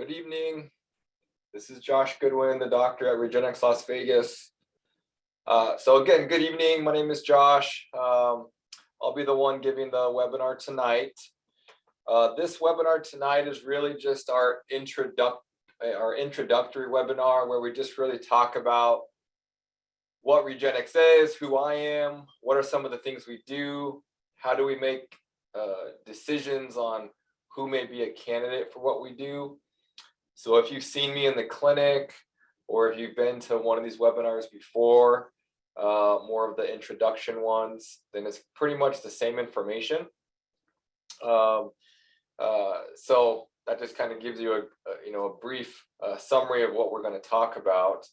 Good evening. This is Josh Goodwin, the doctor at Regenexx Las Vegas. So again, good evening. My name is Josh. I'll be the one giving the webinar tonight. This webinar tonight is really just our introductory webinar where we just really talk about what Regenexx is, who I am, what are some of the things we do, how do we make decisions on who may be a candidate for what we do. So if you've seen me in the clinic or if you've been to one of these webinars before, more of the introduction ones, then it's pretty much the same information. So that just kind of gives you a brief summary of what we're going to talk about.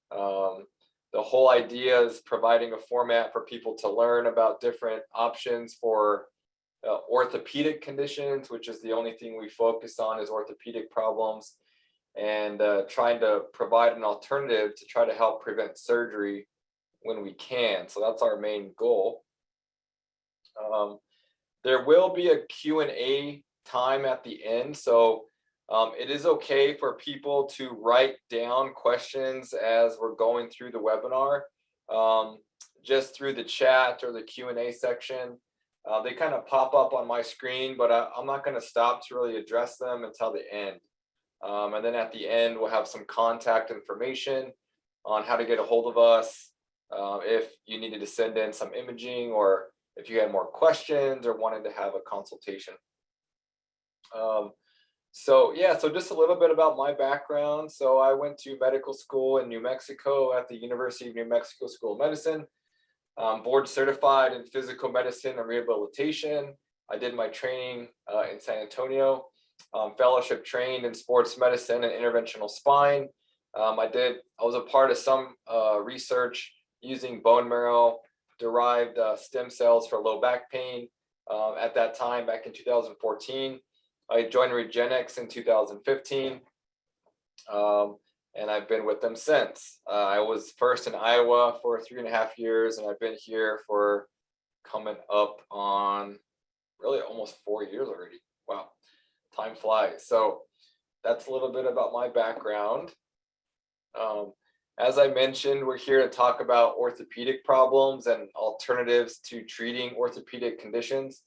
The whole idea is providing a format for people to learn about different options for orthopedic conditions, which is the only thing we focus on is orthopedic problems, and trying to provide an alternative to try to help prevent surgery when we can. So that's our main goal. There will be a Q&A time at the end. So it is okay for people to write down questions as we're going through the webinar, just through the chat or the Q&A section. They kind of pop up on my screen, but I'm not going to stop to really address them until the end. And then at the end, we'll have some contact information on how to get a hold of us if you needed to send in some imaging or if you had more questions or wanted to have a consultation. So just a little bit about my background. So I went to medical school in New Mexico at the University of New Mexico School of Medicine. Board certified in physical medicine and rehabilitation. I did my training in San Antonio. Fellowship trained in sports medicine and interventional spine. I was a part of some research using bone marrow derived stem cells for low back pain at that time back in 2014. I joined Regenexx in 2015. And I've been with them since. I was first in Iowa for 3.5 years, and I've been here for coming up on really almost 4 years already. Wow, time flies. So that's a little bit about my background. As I mentioned, we're here to talk about orthopedic problems and alternatives to treating orthopedic conditions.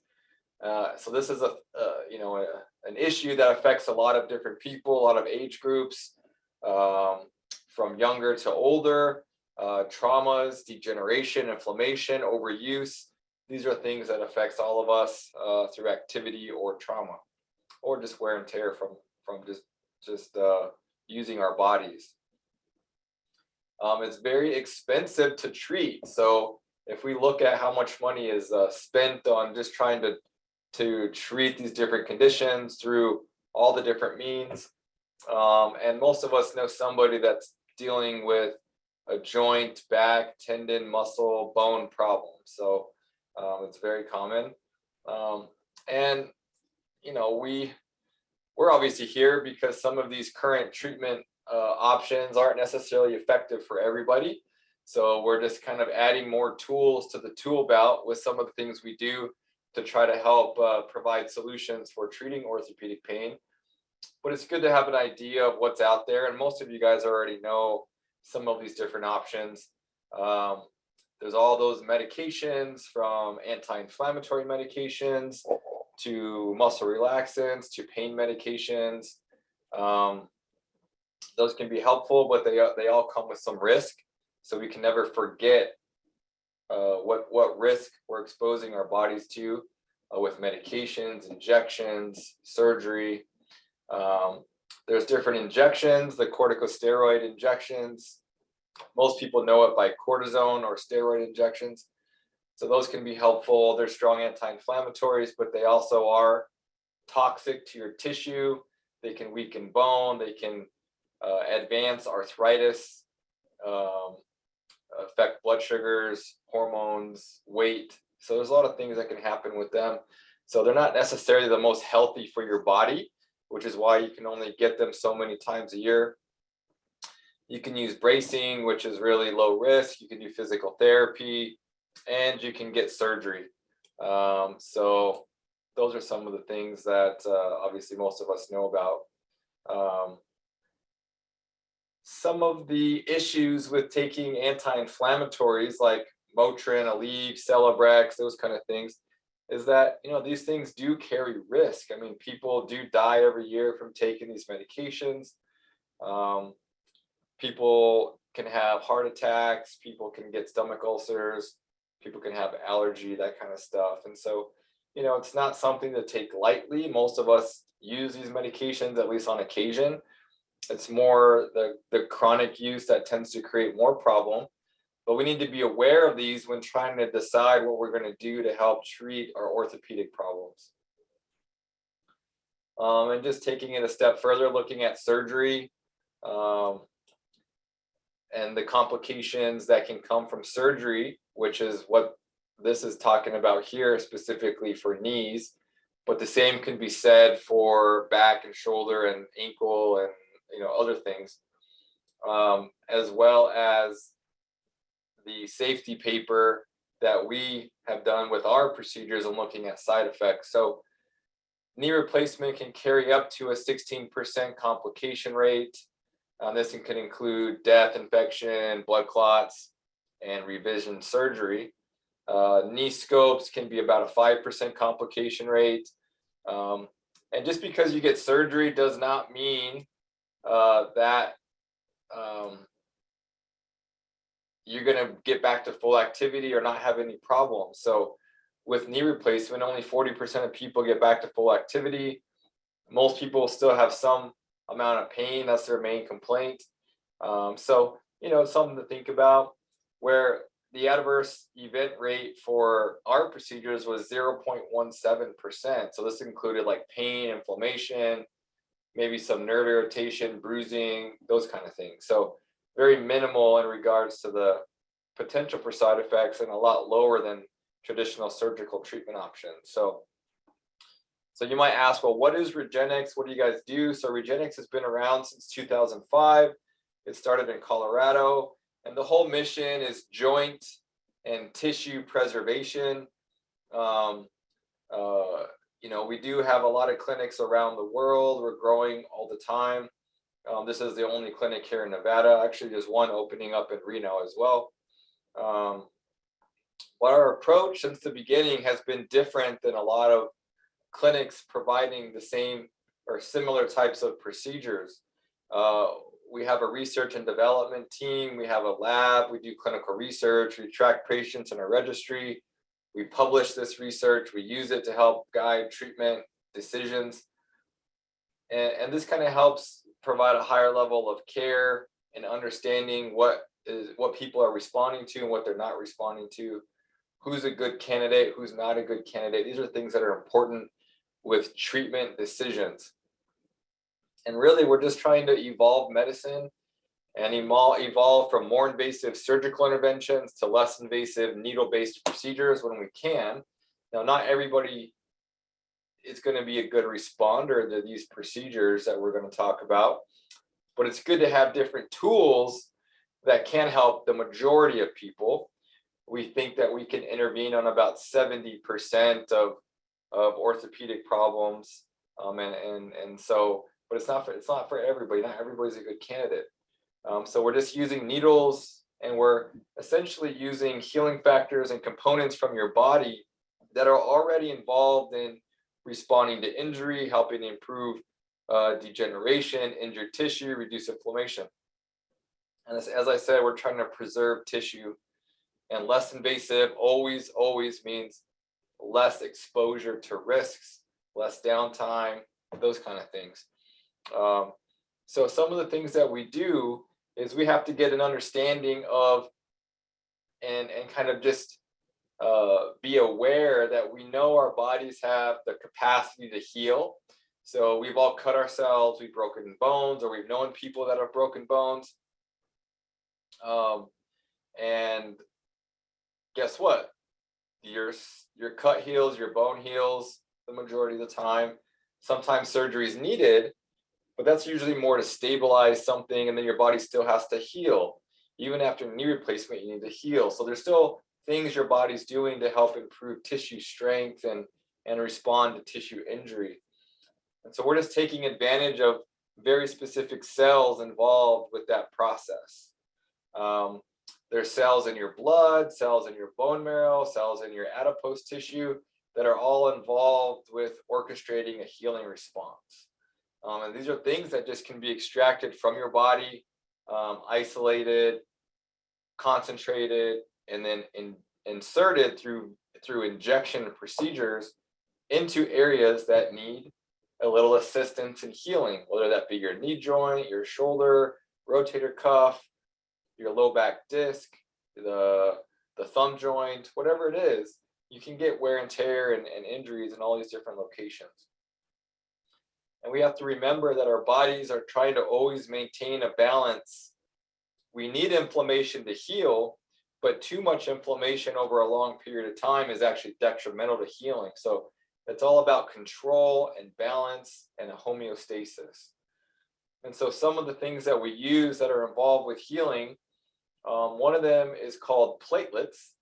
So this is an issue that affects a lot of different people, a lot of age groups. From younger to older, traumas, degeneration, inflammation, overuse. These are things that affects all of us through activity or trauma, or just wear and tear from just using our bodies. It's very expensive to treat. So if we look at how much money is spent on just trying to treat these different conditions through all the different means. And most of us know somebody that's dealing with a joint, back, tendon, muscle, bone problem. So it's very common. And we're obviously here because some of these current treatment options aren't necessarily effective for everybody. So we're just kind of adding more tools to the tool belt with some of the things we do to try to help provide solutions for treating orthopedic pain. But it's good to have an idea of what's out there. And most of you guys already know some of these different options. There's all those medications, from anti-inflammatory medications to muscle relaxants to pain medications. Those can be helpful, but they all come with some risk. So we can never forget what risk we're exposing our bodies to with medications, injections, surgery. There's different injections, the corticosteroid injections. Most people know it by cortisone or steroid injections. So those can be helpful. They're strong anti-inflammatories, but they also are toxic to your tissue. They can weaken bone. They can advance arthritis, affect blood sugars, hormones, weight. So there's a lot of things that can happen with them. So they're not necessarily the most healthy for your body, which is why you can only get them so many times a year. You can use bracing, which is really low risk. You can do physical therapy, and you can get surgery. So those are some of the things that obviously most of us know about. Some of the issues with taking anti-inflammatories like Motrin, Aleve, Celebrex, those kind of things, is that, these things do carry risk. I mean, people do die every year from taking these medications. People can have heart attacks, people can get stomach ulcers, people can have allergy, that kind of stuff. And so, it's not something to take lightly. Most of us use these medications, at least on occasion. It's more the chronic use that tends to create more problem. But we need to be aware of these when trying to decide what we're going to do to help treat our orthopedic problems. And just taking it a step further, looking at surgery and the complications that can come from surgery, which is what this is talking about here, specifically for knees. But the same can be said for back and shoulder and ankle and other things, as well as the safety paper that we have done with our procedures and looking at side effects. So knee replacement can carry up to a 16% complication rate. This can include death, infection, blood clots, and revision surgery. Knee scopes can be about a 5% complication rate. And just because you get surgery does not mean that you're going to get back to full activity or not have any problems. So with knee replacement, only 40% of people get back to full activity. Most people still have some amount of pain. That's their main complaint. So, it's something to think about, where the adverse event rate for our procedures was 0.17%. So this included like pain, inflammation, maybe some nerve irritation, bruising, those kind of things. So very minimal in regards to the potential for side effects, and a lot lower than traditional surgical treatment options. So you might ask, well, what is Regenexx? What do you guys do? So Regenexx has been around since 2005. It started in Colorado, and the whole mission is joint and tissue preservation. We do have a lot of clinics around the world. We're growing all the time. This is the only clinic here in Nevada. Actually, there's one opening up in Reno as well. But our approach since the beginning has been different than a lot of clinics providing the same or similar types of procedures. We have a research and development team. We have a lab. We do clinical research. We track patients in a registry. We publish this research. We use it to help guide treatment decisions. And this kind of helps provide a higher level of care and understanding what people are responding to and what they're not responding to, who's a good candidate, who's not a good candidate. These are things that are important with treatment decisions. And really, we're just trying to evolve medicine and evolve from more invasive surgical interventions to less invasive needle-based procedures when we can. Now, not everybody is going to be a good responder to these procedures that we're going to talk about, but it's good to have different tools that can help the majority of people. We think that we can intervene on about 70% of orthopedic problems, and so, but it's not for everybody. Not everybody's a good candidate. So we're just using needles, and we're essentially using healing factors and components from your body that are already involved in responding to injury, helping improve degeneration, injured tissue, reduce inflammation. And as I said, we're trying to preserve tissue, and less invasive always means less exposure to risks, less downtime, those kind of things. So some of the things that we do is we have to get an understanding of and kind of just be aware that we know our bodies have the capacity to heal. So we've all cut ourselves, we've broken bones, or we've known people that have broken bones. And guess what? Your cut heals, your bone heals the majority of the time. Sometimes surgery is needed, but that's usually more to stabilize something, and then your body still has to heal. Even after knee replacement, you need to heal. So there's still things your body's doing to help improve tissue strength and respond to tissue injury. And so we're just taking advantage of very specific cells involved with that process. There's cells in your blood, cells in your bone marrow, cells in your adipose tissue that are all involved with orchestrating a healing response. And these are things that just can be extracted from your body, isolated, concentrated, and then inserted through injection procedures into areas that need a little assistance in healing, whether that be your knee joint, your shoulder, rotator cuff, your low back disc, the thumb joint, whatever it is. You can get wear and tear and injuries in all these different locations. And we have to remember that our bodies are trying to always maintain a balance. We need inflammation to heal, but too much inflammation over a long period of time is actually detrimental to healing. So it's all about control and balance and a homeostasis. And so some of the things that we use that are involved with healing, one of them is called platelets.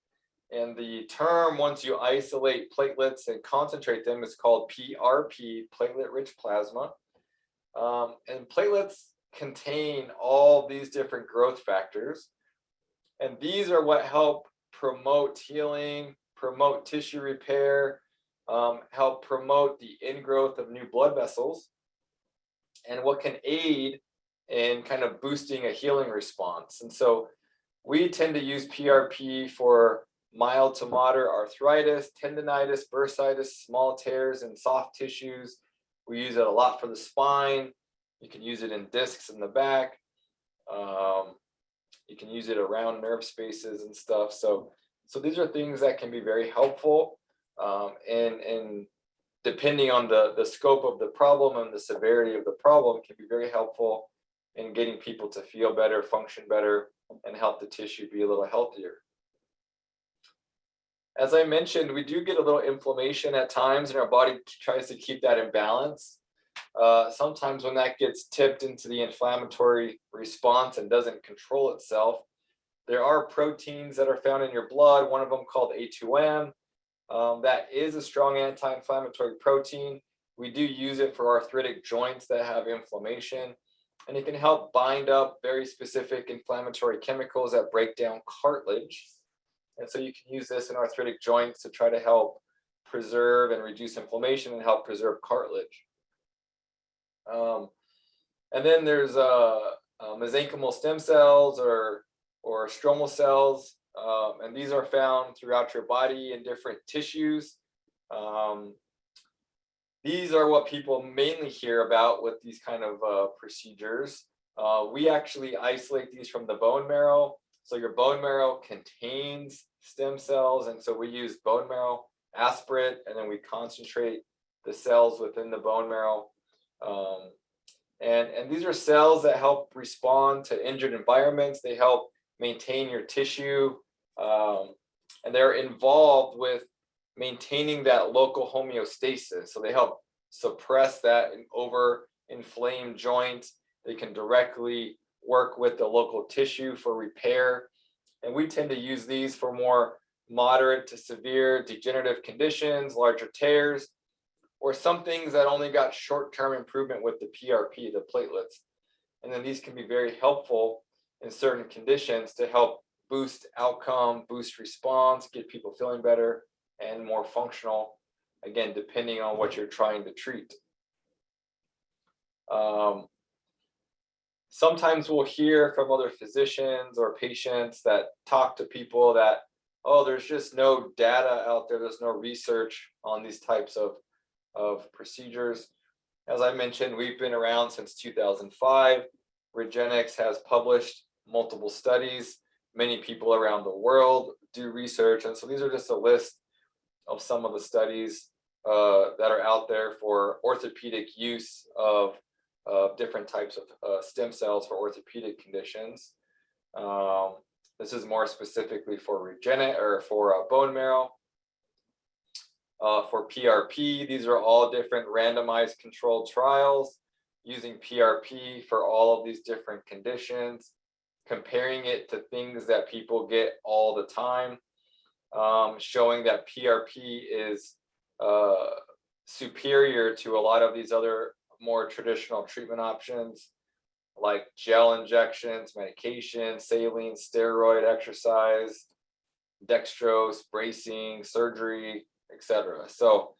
And the term, once you isolate platelets and concentrate them, is called Prp Platelet-Rich Plasma. And platelets contain all these different growth factors. And these are what help promote healing, promote tissue repair, help promote the ingrowth of new blood vessels, and what can aid in kind of boosting a healing response. And so we tend to use PRP for mild to moderate arthritis, tendonitis, bursitis, small tears in soft tissues. We use it a lot for the spine. You can use it in discs in the back. You can use it around nerve spaces and stuff. So these are things that can be very helpful. And depending on the scope of the problem and the severity of the problem, can be very helpful in getting people to feel better, function better, and help the tissue be a little healthier. As I mentioned, we do get a little inflammation at times, and our body tries to keep that in balance. Sometimes when that gets tipped into the inflammatory response and doesn't control itself, there are proteins that are found in your blood, one of them called A2M. That is a strong anti-inflammatory protein. We do use it for arthritic joints that have inflammation, and it can help bind up very specific inflammatory chemicals that break down cartilage. And so you can use this in arthritic joints to try to help preserve and reduce inflammation and help preserve cartilage. And then there's mesenchymal stem cells or stromal cells, and these are found throughout your body in different tissues. These are what people mainly hear about with these kind of procedures. We actually isolate these from the bone marrow. So your bone marrow contains stem cells, and so we use bone marrow aspirate, and then we concentrate the cells within the bone marrow. And these are cells that help respond to injured environments. They help maintain your tissue, and they're involved with maintaining that local homeostasis. So they help suppress that over-inflamed joint. They can directly work with the local tissue for repair. And we tend to use these for more moderate to severe degenerative conditions, larger tears, or some things that only got short-term improvement with the PRP, the platelets. And then these can be very helpful in certain conditions to help boost outcome, boost response, get people feeling better and more functional, again, depending on what you're trying to treat. Sometimes we'll hear from other physicians or patients that talk to people that, oh, there's just no data out there, there's no research on these types of procedures. As I mentioned, we've been around since 2005. Regenexx has published multiple studies. Many people around the world do research. And so these are just a list of some of the studies that are out there for orthopedic use of different types of stem cells for orthopedic conditions. This is more specifically for Regenexx or for bone marrow. For PRP, these are all different randomized controlled trials using PRP for all of these different conditions, comparing it to things that people get all the time, showing that PRP is superior to a lot of these other more traditional treatment options like gel injections, medication, saline, steroid, exercise, dextrose, bracing, surgery, etc. So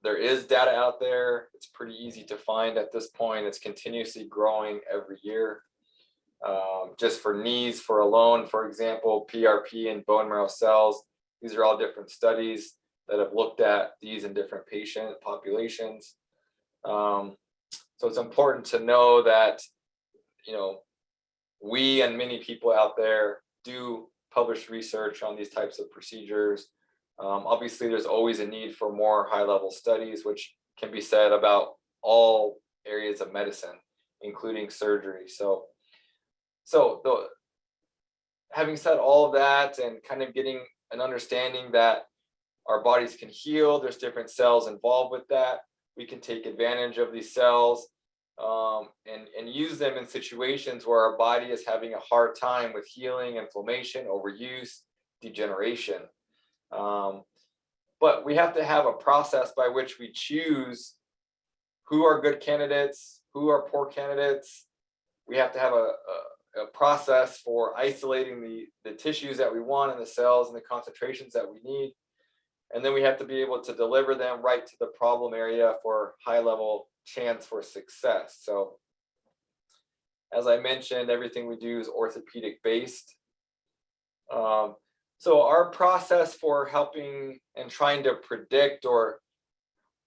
there is data out there. It's pretty easy to find at this point. It's continuously growing every year. Just for knees, for alone, for example, PRP and bone marrow cells. These are all different studies that have looked at these in different patient populations. So it's important to know that, we and many people out there do publish research on these types of procedures. Obviously, there's always a need for more high-level studies, which can be said about all areas of medicine, including surgery. Having said all of that and kind of getting an understanding that our bodies can heal, there's different cells involved with that. We can take advantage of these cells and use them in situations where our body is having a hard time with healing, inflammation, overuse, degeneration. But we have to have a process by which we choose who are good candidates, who are poor candidates. We have to have a process for isolating the tissues that we want and the cells and the concentrations that we need. And then we have to be able to deliver them right to the problem area for high level chance for success. So as I mentioned, everything we do is orthopedic based. So our process for helping and trying to predict or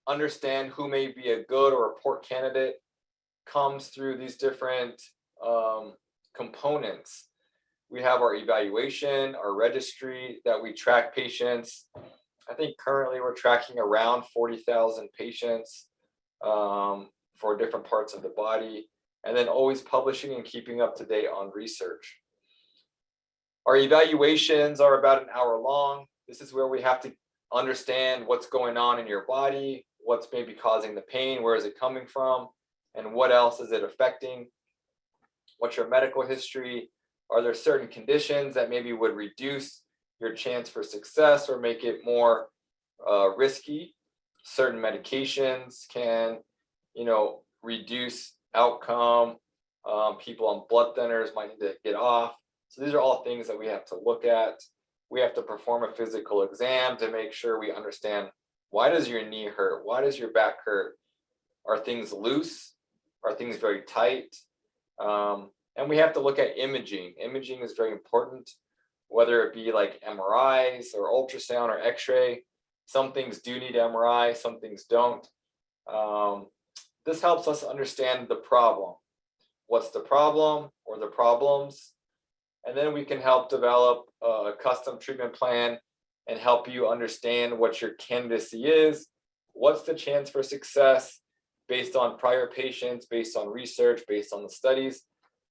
understand who may be a good or a poor candidate comes through these different components. We have our evaluation, our registry that we track patients. I think currently we're tracking around 40,000 patients for different parts of the body, and then always publishing and keeping up to date on research. Our evaluations are about an hour long. This is where we have to understand what's going on in your body, what's maybe causing the pain, where is it coming from, and what else is it affecting? What's your medical history? Are there certain conditions that maybe would reduce your chance for success or make it more risky? Certain medications can, reduce outcome. People on blood thinners might need to get off. So these are all things that we have to look at. We have to perform a physical exam to make sure we understand, why does your knee hurt? Why does your back hurt? Are things loose? Are things very tight? And we have to look at imaging. Imaging is very important, whether it be like MRIs or ultrasound or X-ray. Some things do need MRI, some things don't. This helps us understand the problem. What's the problem or the problems? And then we can help develop a custom treatment plan and help you understand what your candidacy is. What's the chance for success based on prior patients, based on research, based on the studies,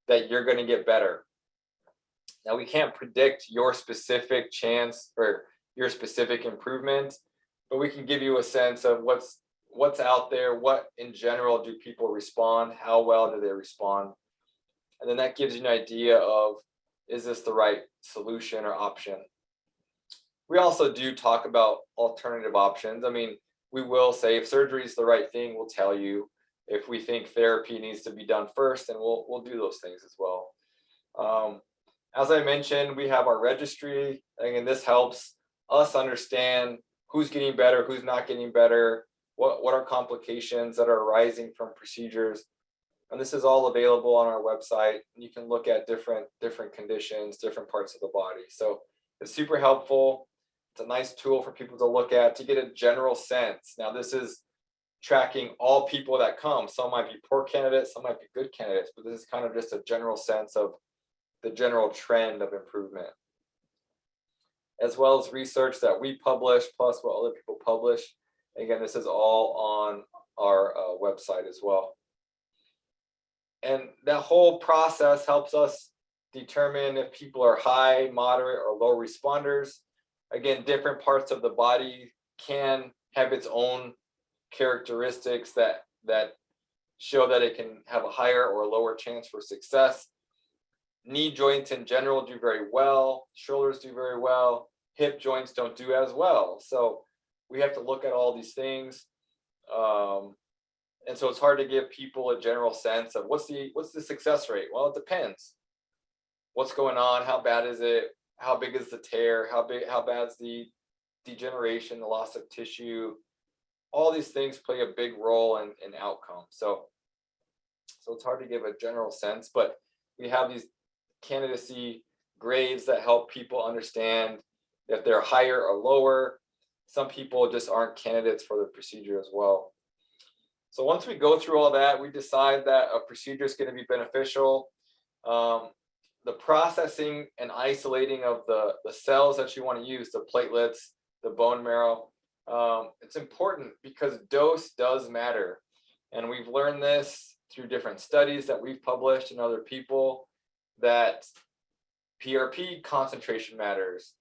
that you're going to get better. Now, we can't predict your specific chance or your specific improvement, but we can give you a sense of what's out there, what in general do people respond, how well do they respond, and then that gives you an idea of, is this the right solution or option? We also do talk about alternative options. I mean, we will say if surgery is the right thing, we'll tell you. If we think therapy needs to be done first, then we'll do those things as well. As I mentioned, we have our registry, and this helps us understand who's getting better, who's not getting better, what are complications that are arising from procedures. And this is all available on our website. You can look at different conditions, different parts of the body. So it's super helpful. It's a nice tool for people to look at to get a general sense. Now, this is tracking all people that come. Some might be poor candidates, some might be good candidates, but this is kind of just a general sense of the general trend of improvement, as well as research that we publish, plus what other people publish. Again, this is all on our website as well. And that whole process helps us determine if people are high, moderate, or low responders. Again, different parts of the body can have its own characteristics that show that it can have a higher or lower chance for success. Knee joints in general do very well. Shoulders do very well. Hip joints don't do as well. So we have to look at all these things. And so it's hard to give people a general sense of what's the success rate. Well, it depends. What's going on? How bad is it? How big is the tear? How bad is the degeneration, the loss of tissue? All these things play a big role in outcome. So it's hard to give a general sense, but we have these candidacy grades that help people understand if they're higher or lower. Some people just aren't candidates for the procedure as well. So once we go through all that, we decide that a procedure is going to be beneficial. The processing and isolating of the cells that you want to use, the platelets, the bone marrow, it's important because dose does matter. And we've learned this through different studies that we've published and other people, that PRP concentration matters.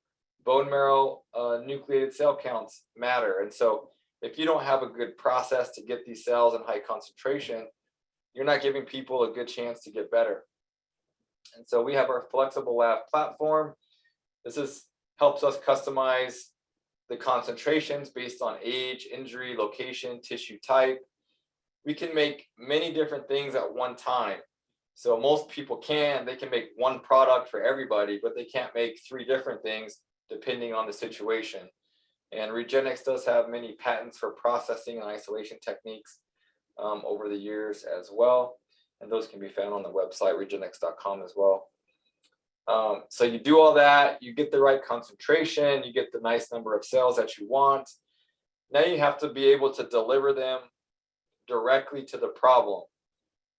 Bone marrow nucleated cell counts matter. And so if you don't have a good process to get these cells in high concentration, you're not giving people a good chance to get better. And so we have our flexible lab platform. This helps us customize the concentrations based on age, injury, location, tissue type. We can make many different things at one time. So most people they can make one product for everybody, but they can't make 3 different things depending on the situation. And Regenexx does have many patents for processing and isolation techniques over the years as well. And those can be found on the website, regenexx.com as well. So you do all that, you get the right concentration, you get the nice number of cells that you want. Now you have to be able to deliver them directly to the problem.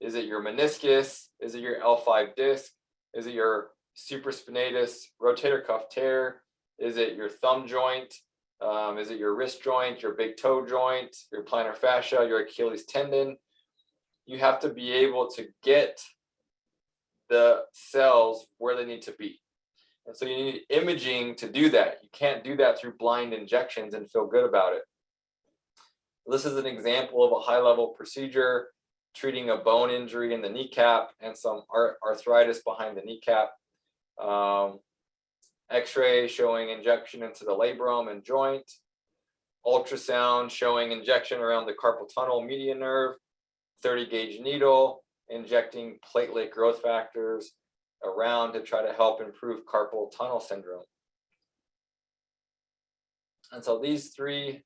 Is it your meniscus? Is it your L5 disc? Is it your supraspinatus rotator cuff tear? Is it your thumb joint? Is it your wrist joint, your big toe joint, your plantar fascia, your Achilles tendon? You have to be able to get the cells where they need to be. And so you need imaging to do that. You can't do that through blind injections and feel good about it. This is an example of a high-level procedure treating a bone injury in the kneecap and some arthritis behind the kneecap. X-ray showing injection into the labrum and joint. Ultrasound showing injection around the carpal tunnel median nerve. 30-gauge needle injecting platelet growth factors around to try to help improve carpal tunnel syndrome. And so these 3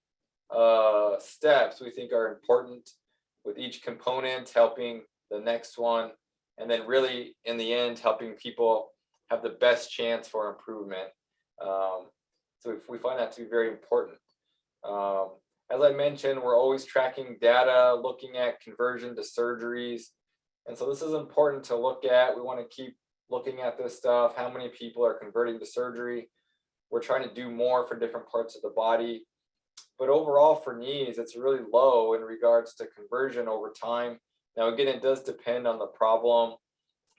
steps we think are important, with each component helping the next one, and then really in the end helping people have the best chance for improvement. So we find that to be very important. As I mentioned, we're always tracking data, looking at conversion to surgeries. And so this is important to look at. We want to keep looking at this stuff. How many people are converting to surgery? We're trying to do more for different parts of the body. But overall for knees, it's really low in regards to conversion over time. Now, again, it does depend on the problem.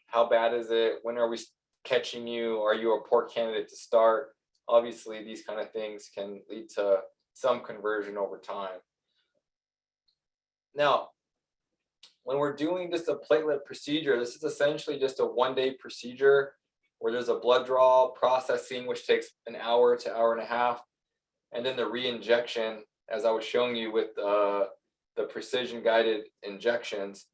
How bad is it? When are we catching you? Are you a poor candidate to start? Obviously, these kind of things can lead to some conversion over time. Now, when we're doing just a platelet procedure, this is essentially just a 1-day procedure where there's a blood draw, processing, which takes an hour to hour and a half, and then the re-injection, as I was showing you with the precision guided injections.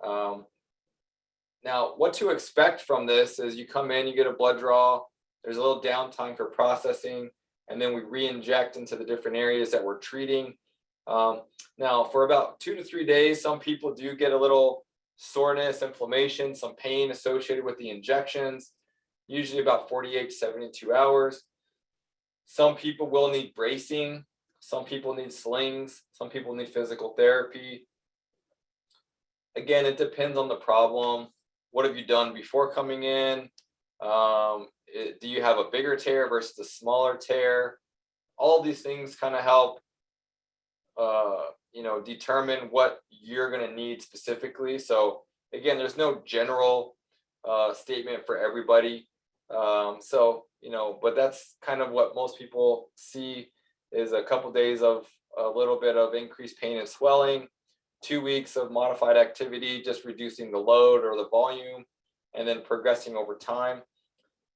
Now, what to expect from this is you come in, you get a blood draw, there's a little downtime for processing, and then we re-inject into the different areas that we're treating. Now, for about 2 to 3 days, some people do get a little soreness, inflammation, some pain associated with the injections, usually about 48 to 72 hours. Some people will need bracing. Some people need slings. Some people need physical therapy. Again, it depends on the problem. What have you done before coming in? Do you have a bigger tear versus a smaller tear? All these things kind of help determine what you're going to need specifically. So again, there's no general statement for everybody. But that's kind of what most people see, is a couple days of a little bit of increased pain and swelling, 2 weeks of modified activity, just reducing the load or the volume, and then progressing over time.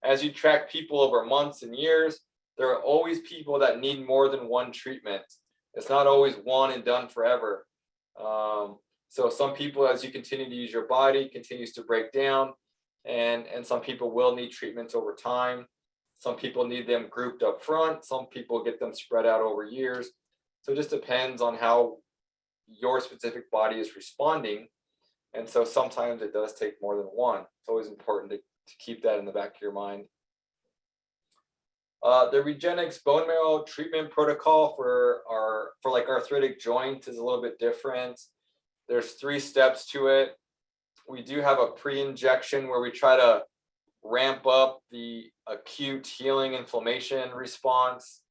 As you track people over months and years, there are always people that need more than one treatment. It's not always one and done forever. So some people, as you continue to use your body, continues to break down, and some people will need treatments over time. Some people need them grouped up front. Some people get them spread out over years. So it just depends on how your specific body is responding. And so sometimes it does take more than one. It's always important to keep that in the back of your mind. The Regenexx bone marrow treatment protocol for like arthritic joints is a little bit different. There's 3 steps to it. We do have a pre-injection where we try to ramp up the acute healing inflammation response.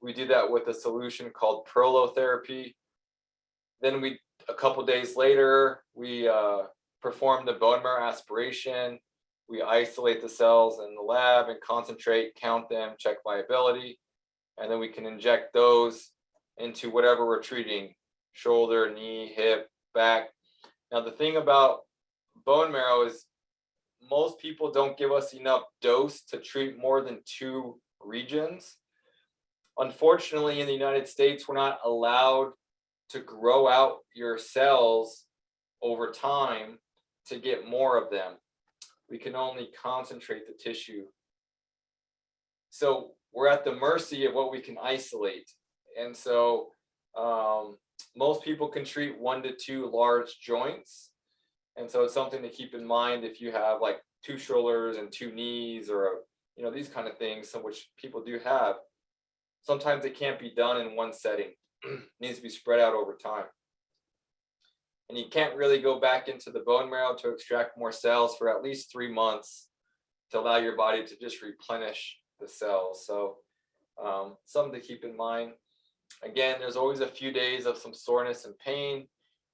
We do that with a solution called prolotherapy. Then a couple days later, we perform the bone marrow aspiration. We isolate the cells in the lab and concentrate, count them, check viability, and then we can inject those into whatever we're treating: shoulder, knee, hip, back. Now, the thing about bone marrow is most people don't give us enough dose to treat more than 2 regions. Unfortunately, in the United States, we're not allowed to grow out your cells over time to get more of them. We can only concentrate the tissue. So we're at the mercy of what we can isolate. And so most people can treat 1 to 2 large joints. And so it's something to keep in mind if you have like 2 shoulders and 2 knees, or these kind of things, some which people do have. Sometimes it can't be done in one setting. It needs to be spread out over time. And you can't really go back into the bone marrow to extract more cells for at least 3 months to allow your body to just replenish the cells. So something to keep in mind. Again, there's always a few days of some soreness and pain.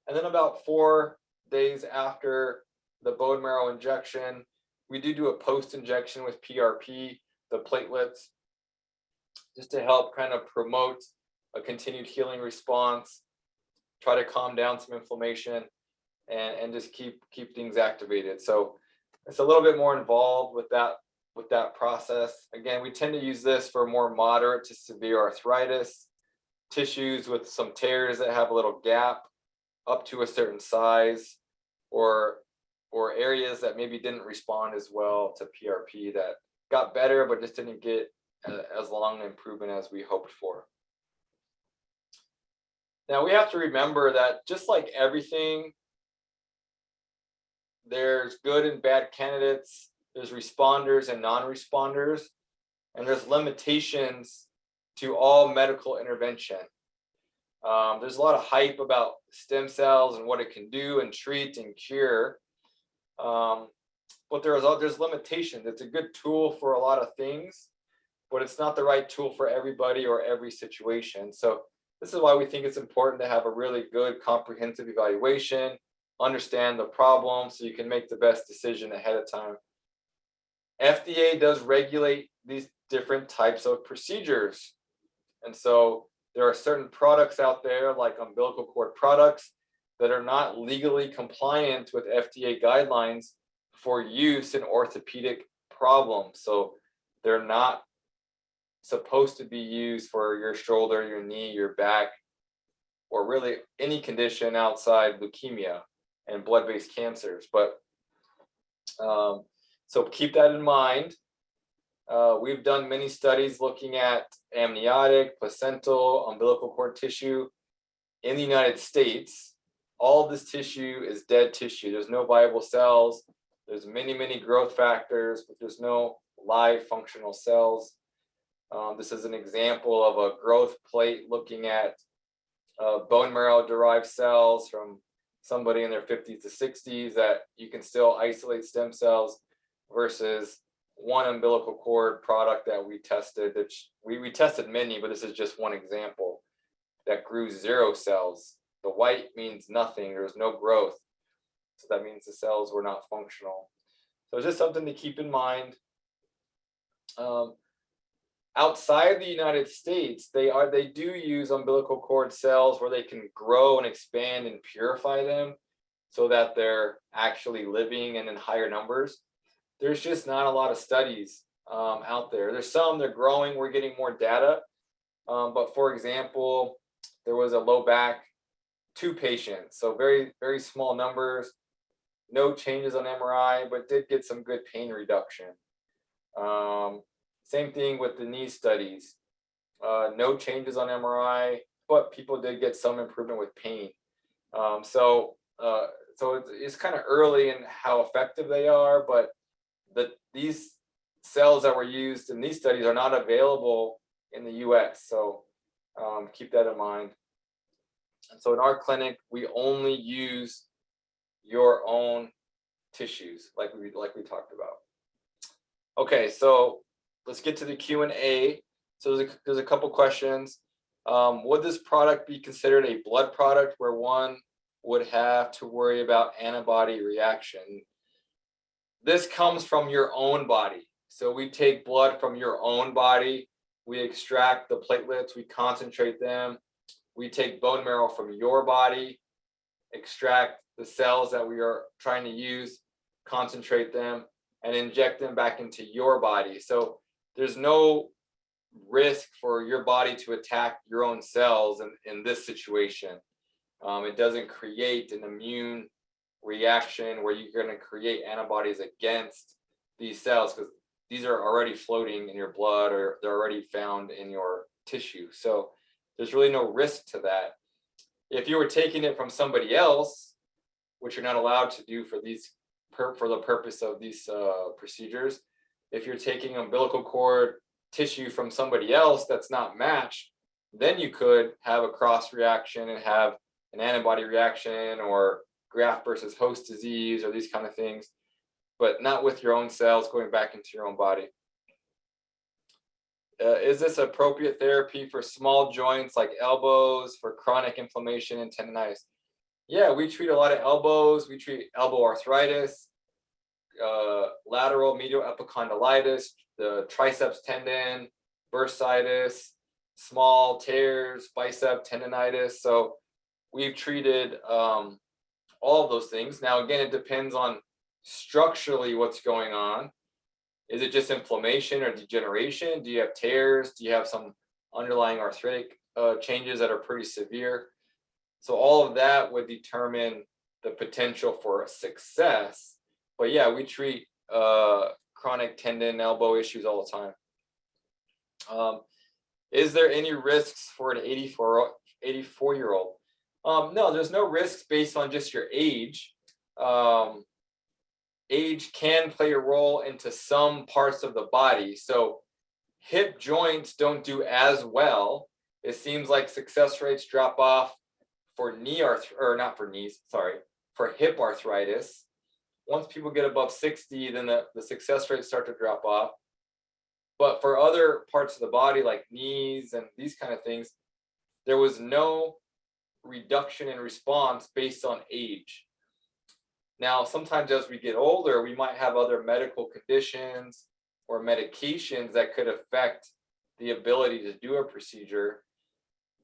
And then about 4 days after the bone marrow injection, we do a post-injection with PRP, the platelets, just to help kind of promote a continued healing response, try to calm down some inflammation, and just keep things activated. So it's a little bit more involved with that process. Again, we tend to use this for more moderate to severe arthritis, tissues with some tears that have a little gap up to a certain size, or areas that maybe didn't respond as well to PRP, that got better but just didn't get as long an improvement as we hoped for. Now, we have to remember that just like everything, there's good and bad candidates, there's responders and non-responders, and there's limitations to all medical intervention. There's a lot of hype about stem cells and what it can do and treat and cure. But there's limitations. It's a good tool for a lot of things, but it's not the right tool for everybody or every situation. So this is why we think it's important to have a really good comprehensive evaluation, understand the problem so you can make the best decision ahead of time. FDA does regulate these different types of procedures. And so there are certain products out there, like umbilical cord products, that are not legally compliant with FDA guidelines for use in orthopedic problems. So they're not supposed to be used for your shoulder, your knee, your back, or really any condition outside leukemia and blood-based cancers. But so keep that in mind. We've done many studies looking at amniotic, placental, umbilical cord tissue in the United States. All of this tissue is dead tissue. There's no viable cells. There's many growth factors, but there's no live functional cells. This is an example of a growth plate looking at bone marrow derived cells from somebody in their 50s to 60s that you can still isolate stem cells, versus one umbilical cord product that we tested. That we tested many, but this is just one example that grew 0 cells. The white means nothing. There was no growth. So that means the cells were not functional. So it's just something to keep in mind. Outside the United States, they do use umbilical cord cells where they can grow and expand and purify them so that they're actually living and in higher numbers. There's just not a lot of studies out there. There's some, they're growing, we're getting more data. But for example, there was a low back, 2 patients. So very, very small numbers, no changes on MRI, but did get some good pain reduction. Same thing with the knee studies. No changes on MRI, but people did get some improvement with pain. So it's kind of early in how effective they are, but these cells that were used in these studies are not available in the US. So keep that in mind. And so in our clinic, we only use your own tissues, like we talked about. Okay, so let's get to the Q&A. So there's a couple questions. Would this product be considered a blood product where one would have to worry about antibody reaction? This comes from your own body. So we take blood from your own body. We extract the platelets, we concentrate them. We take bone marrow from your body, extract the cells that we are trying to use, concentrate them, and inject them back into your body. So there's no risk for your body to attack your own cells in this situation. It doesn't create an immune reaction where you're going to create antibodies against these cells, because these are already floating in your blood or they're already found in your tissue. So there's really no risk to that. If you were taking it from somebody else, which you're not allowed to do for the purpose of these procedures, if you're taking umbilical cord tissue from somebody else that's not matched, then you could have a cross reaction and have an antibody reaction or graft versus host disease or these kind of things, but not with your own cells going back into your own body. Is this appropriate therapy for small joints like elbows, for chronic inflammation and tendonitis? Yeah, we treat a lot of elbows. We treat elbow arthritis, lateral medial epicondylitis, the triceps tendon, bursitis, small tears, bicep tendonitis. So we've treated all of those things. Now, again, it depends on structurally what's going on. Is it just inflammation or degeneration? Do you have tears? Do you have some underlying arthritic changes that are pretty severe? So all of that would determine the potential for a success. But yeah, we treat chronic tendon, elbow issues all the time. Is there any risks for an 84-year-old? No, there's no risks based on just your age. Age can play a role into some parts of the body. So hip joints don't do as well. It seems like success rates drop off for for hip arthritis. Once people get above 60, then the success rates start to drop off. But for other parts of the body, like knees and these kind of things, there was no reduction in response based on age. Now, sometimes as we get older, we might have other medical conditions or medications that could affect the ability to do a procedure,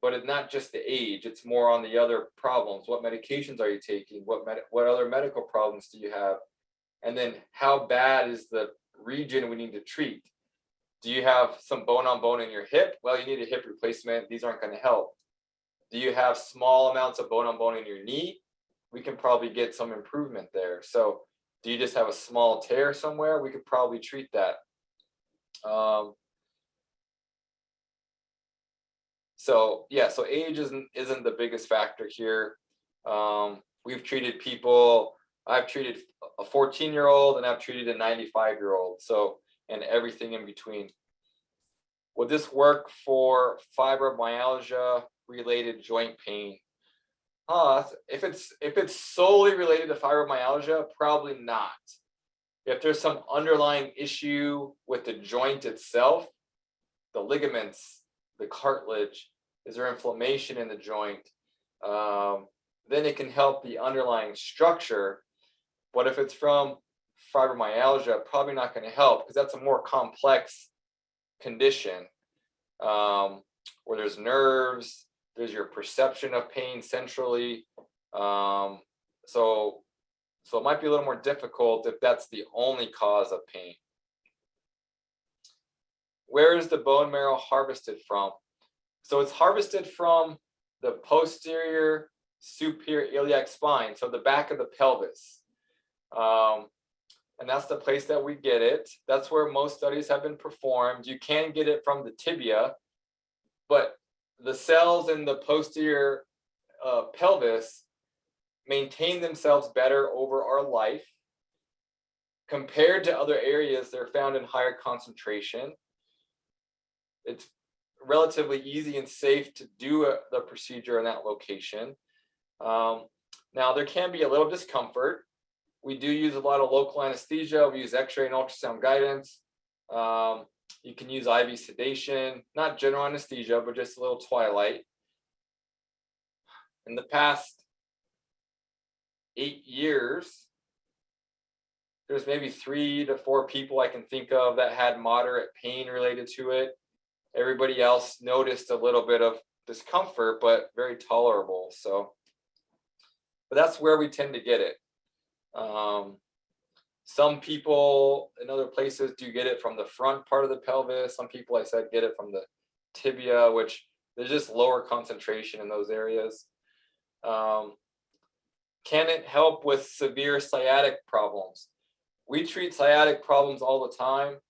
but it's not just the age, it's more on the other problems. What medications are you taking? What other medical problems do you have? And then how bad is the region we need to treat? Do you have some bone on bone in your hip? Well, you need a hip replacement. These aren't going to help. Do you have small amounts of bone on bone in your knee? We can probably get some improvement there. So do you just have a small tear somewhere? We could probably treat that. So age isn't the biggest factor here. We've treated people. I've treated a 14-year-old and I've treated a 95-year-old. So, and everything in between. Would this work for fibromyalgia related joint pain? If it's solely related to fibromyalgia, probably not. If there's some underlying issue with the joint itself, the ligaments, the cartilage, is there inflammation in the joint? Then it can help the underlying structure. But if it's from fibromyalgia, probably not going to help, because that's a more complex condition where there's nerves. There's your perception of pain centrally. So it might be a little more difficult if that's the only cause of pain. Where is the bone marrow harvested from? So it's harvested from the posterior superior iliac spine, so the back of the pelvis. And that's the place that we get it. That's where most studies have been performed. You can get it from the tibia, but the cells in the posterior pelvis maintain themselves better over our life. Compared to other areas, they're found in higher concentration. It's relatively easy and safe to do the procedure in that location. Now, there can be a little discomfort. We do use a lot of local anesthesia. We use X-ray and ultrasound guidance. You can use IV sedation, not general anesthesia, but just a little twilight. In the past 8 years, there's maybe 3 to 4 people I can think of that had moderate pain related to it. Everybody else noticed a little bit of discomfort, but very tolerable. So, but that's where we tend to get it. Some people in other places do get it from the front part of the pelvis. Some people, I said, get it from the tibia, which there's just lower concentration in those areas. Can it help with severe sciatic problems? We treat sciatic problems all the time.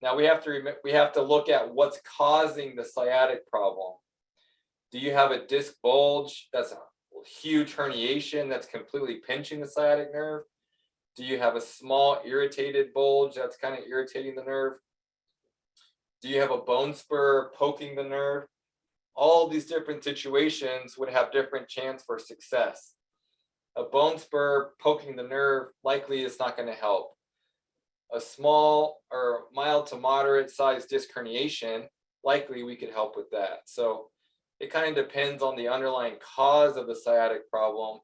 Now we have to look at what's causing the sciatic problem. Do you have a disc bulge that's a huge herniation that's completely pinching the sciatic nerve? Do you have a small irritated bulge that's kind of irritating the nerve? Do you have a bone spur poking the nerve? All these different situations would have different chance for success. A bone spur poking the nerve likely is not going to help. A small or mild to moderate size disc herniation, likely we could help with that. So it kind of depends on the underlying cause of the sciatic problem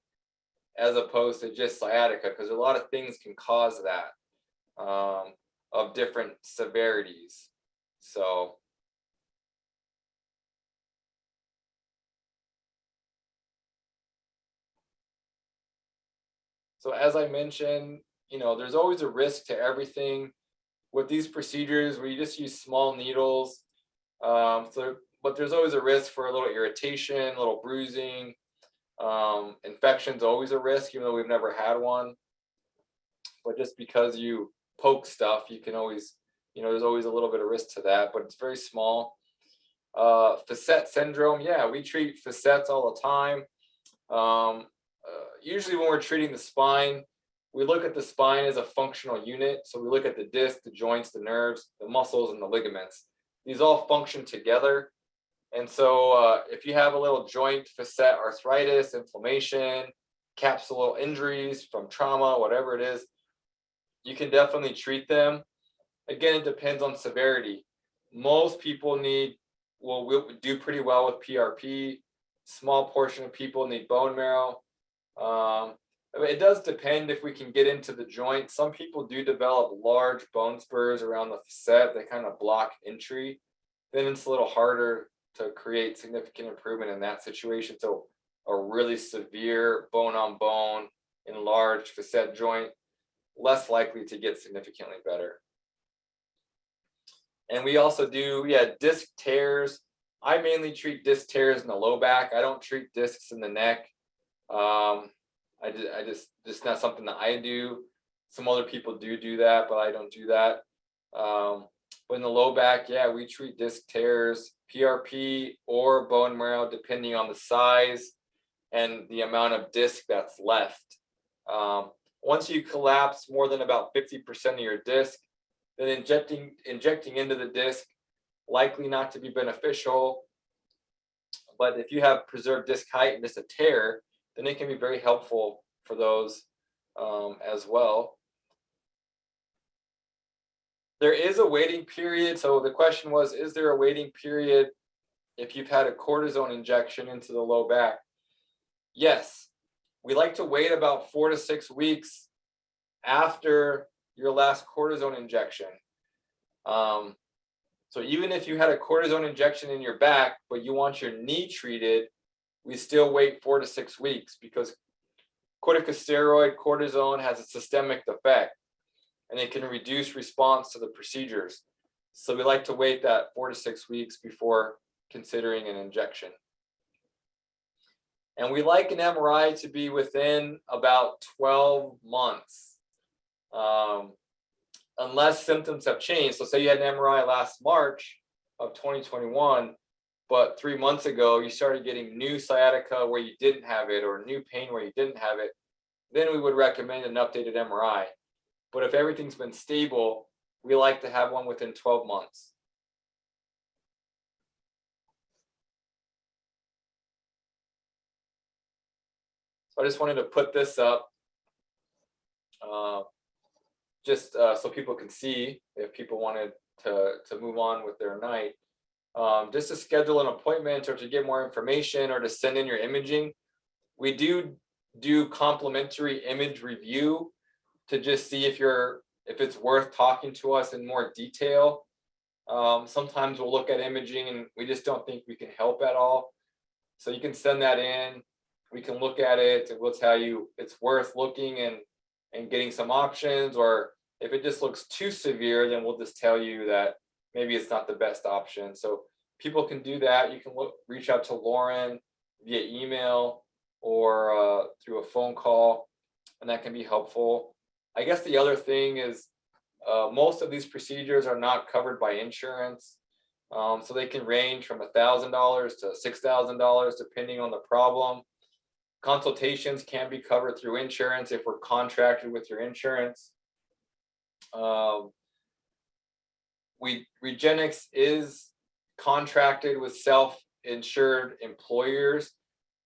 as opposed to just sciatica, because a lot of things can cause that of different severities. So as I mentioned, there's always a risk to everything with these procedures where you just use small needles. But there's always a risk for a little irritation, a little bruising. Infection's always a risk, even though we've never had one. But just because you poke stuff, you can always, there's always a little bit of risk to that, but it's very small. Facet syndrome, yeah, we treat facets all the time. Usually when we're treating the spine, we look at the spine as a functional unit. So we look at the disc, the joints, the nerves, the muscles, and the ligaments. These all function together. And so if you have a little joint facet arthritis, inflammation, capsular injuries from trauma, whatever it is, you can definitely treat them. Again, it depends on severity. Most people will do pretty well with PRP. Small portion of people need bone marrow. It does depend if we can get into the joint. Some people do develop large bone spurs around the facet. They kind of block entry. Then it's a little harder to create significant improvement in that situation. So a really severe bone on bone enlarged facet joint, less likely to get significantly better. And we also do, disc tears. I mainly treat disc tears in the low back. I don't treat discs in the neck. I just not something that I do. Some other people do that, but I don't do that. But in the low back, we treat disc tears, PRP or bone marrow, depending on the size and the amount of disc that's left. Once you collapse more than about 50% of your disc, then injecting into the disc, likely not to be beneficial. But if you have preserved disc height and just a tear, then it can be very helpful for those as well. There is a waiting period. So the question was, is there a waiting period if you've had a cortisone injection into the low back? Yes. We like to wait about 4 to 6 weeks after your last cortisone injection. So even if you had a cortisone injection in your back, but you want your knee treated, we still wait 4 to 6 weeks because corticosteroid cortisone has a systemic effect and it can reduce response to the procedures. So we like to wait that 4 to 6 weeks before considering an injection. And we like an MRI to be within about 12 months, unless symptoms have changed. So say you had an MRI last March of 2021, but 3 months ago, you started getting new sciatica where you didn't have it, or new pain where you didn't have it, then we would recommend an updated MRI. But if everything's been stable, we like to have one within 12 months. So I just wanted to put this up so people can see if people wanted to move on with their night. Just to schedule an appointment or to get more information or to send in your imaging. We do complimentary image review to just see if it's worth talking to us in more detail. Sometimes we'll look at imaging and we just don't think we can help at all. So you can send that in. We can look at it and we'll tell you it's worth looking and getting some options, or if it just looks too severe, then we'll just tell you that maybe it's not the best option. So people can do that. You can reach out to Lauren via email or through a phone call, and that can be helpful. I guess the other thing is most of these procedures are not covered by insurance. So they can range from $1,000 to $6,000 depending on the problem. Consultations can be covered through insurance if we're contracted with your insurance. Regenexx is contracted with self-insured employers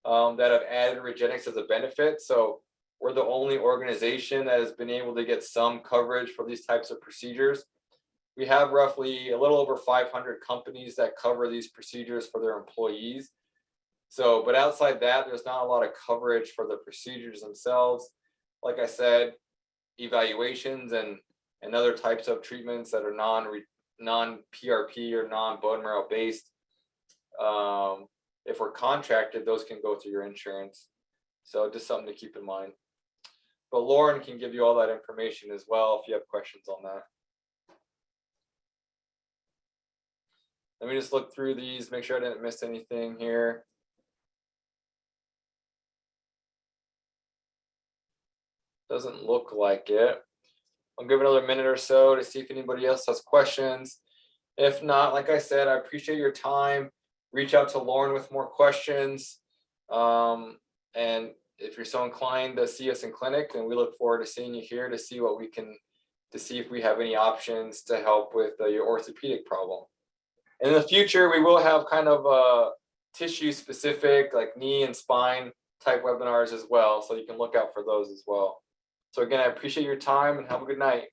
that have added Regenexx as a benefit. So we're the only organization that has been able to get some coverage for these types of procedures. We have roughly a little over 500 companies that cover these procedures for their employees. So, but outside that, there's not a lot of coverage for the procedures themselves. Like I said, evaluations and other types of treatments that are non-PRP or non-bone marrow based. If we're contracted, those can go through your insurance. So just something to keep in mind. But Lauren can give you all that information as well if you have questions on that. Let me just look through these, make sure I didn't miss anything here. Doesn't look like it. I'll give it another minute or so to see if anybody else has questions. If not, like I said, I appreciate your time. Reach out to Lauren with more questions. And if you're so inclined to see us in clinic, then we look forward to seeing you here to see what we can, to see if we have any options to help with your orthopedic problem. In the future, we will have kind of tissue specific, like knee and spine type webinars as well. So you can look out for those as well. So again, I appreciate your time and have a good night.